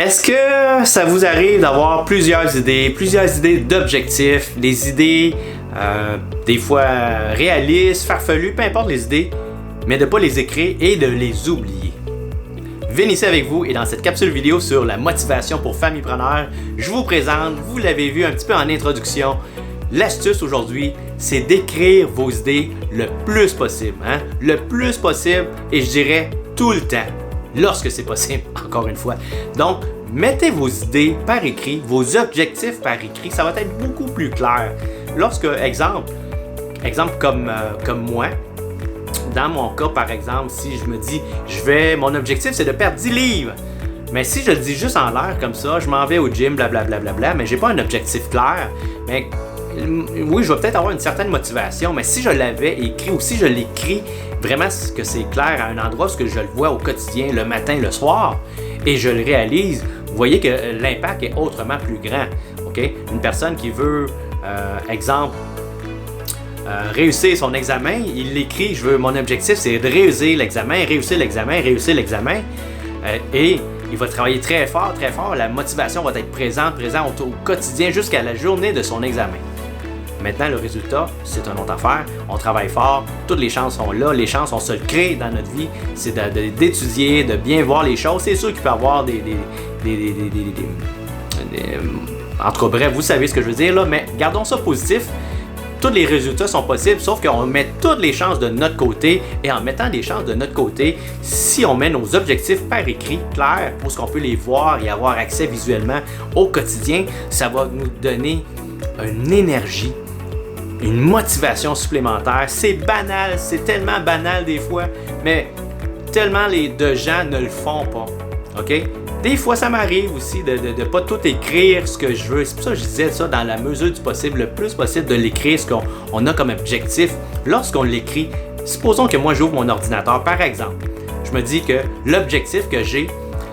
Est-ce que ça vous arrive d'avoir plusieurs idées d'objectifs, des idées des fois réalistes, farfelues, peu importe les idées, mais de ne pas les écrire et de les oublier? Vin ici avec vous et dans cette capsule vidéo sur la motivation pour familypreneurs, je vous présente, vous l'avez vu un petit peu en introduction, l'astuce aujourd'hui, c'est d'écrire vos idées le plus possible. Le plus possible et je dirais tout le temps. Lorsque c'est possible, encore une fois. Donc, mettez vos idées par écrit, vos objectifs par écrit, ça va être beaucoup plus clair. Lorsque, exemple comme moi, dans mon cas par exemple, si je me dis, mon objectif c'est de perdre 10 livres. Mais si je le dis juste en l'air comme ça, je m'en vais au gym, blablabla, mais j'ai pas un objectif clair, mais oui, je vais peut-être avoir une certaine motivation, mais si je l'avais écrit ou si je l'écris vraiment que c'est clair à un endroit où je le vois au quotidien, le matin, le soir, et je le réalise, vous voyez que l'impact est autrement plus grand. Okay? Une personne qui veut, réussir son examen, il l'écrit, mon objectif c'est de réussir l'examen, et il va travailler très fort, la motivation va être présente au quotidien jusqu'à la journée de son examen. Maintenant, le résultat, c'est une autre affaire. On travaille fort, toutes les chances sont là, les chances, on se le crée dans notre vie. C'est d'étudier, de bien voir les choses. C'est sûr qu'il peut y avoir en tout cas, bref, vous savez ce que je veux dire là, mais gardons ça positif. Tous les résultats sont possibles, sauf qu'on met toutes les chances de notre côté. Et en mettant des chances de notre côté, si on met nos objectifs par écrit, clairs, pour ce qu'on peut les voir et avoir accès visuellement au quotidien, ça va nous donner une énergie, une motivation supplémentaire. C'est banal, c'est tellement banal des fois, mais tellement de gens ne le font pas. OK? Des fois, ça m'arrive aussi de ne pas tout écrire ce que je veux. C'est pour ça que je disais ça dans la mesure du possible, le plus possible de l'écrire, ce qu'on a comme objectif. Lorsqu'on l'écrit, supposons que moi j'ouvre mon ordinateur, par exemple. Je me dis que l'objectif que j'ai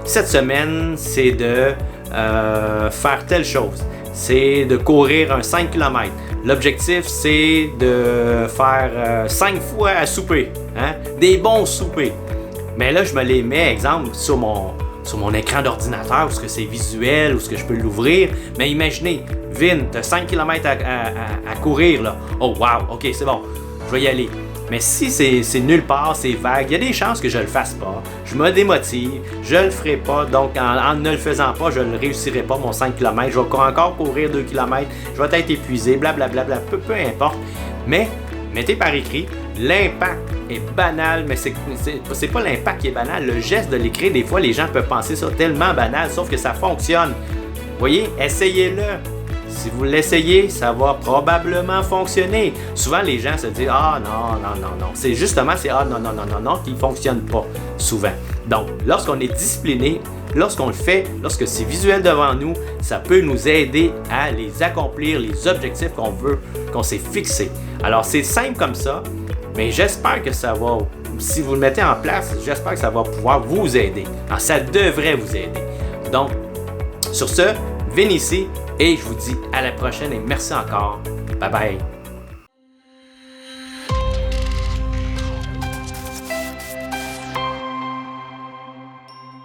cette semaine, c'est de faire telle chose. C'est de courir un 5 km. L'objectif, c'est de faire 5 fois à souper. Des bons soupers. Mais là, je me les mets, exemple, sur mon écran d'ordinateur, où c'est visuel, où je peux l'ouvrir. Mais imaginez, Vin, tu as 5 km à courir. Là. Oh wow, ok, c'est bon, je vais y aller. Mais si c'est nulle part, c'est vague, il y a des chances que je le fasse pas. Je me démotive, je le ferai pas. Donc, en ne le faisant pas, je ne réussirai pas mon 5 km. Je vais encore courir 2 km. Je vais être épuisé, blablabla, peu importe. Mais, mettez par écrit, l'impact est banal, mais c'est pas l'impact qui est banal. Le geste de l'écrire, des fois, les gens peuvent penser ça tellement banal, sauf que ça fonctionne. Vous voyez, essayez-le. Si vous l'essayez, ça va probablement fonctionner. Souvent, les gens se disent « Ah non. » C'est justement, « Ah non » qui ne fonctionne pas souvent. Donc, lorsqu'on est discipliné, lorsqu'on le fait, lorsque c'est visuel devant nous, ça peut nous aider à les accomplir, les objectifs qu'on s'est fixés. Alors, c'est simple comme ça, mais j'espère que ça va, si vous le mettez en place, j'espère que ça va pouvoir vous aider. Alors, ça devrait vous aider. Donc, sur ce, Vin ici. Et je vous dis à la prochaine et merci encore. Bye bye.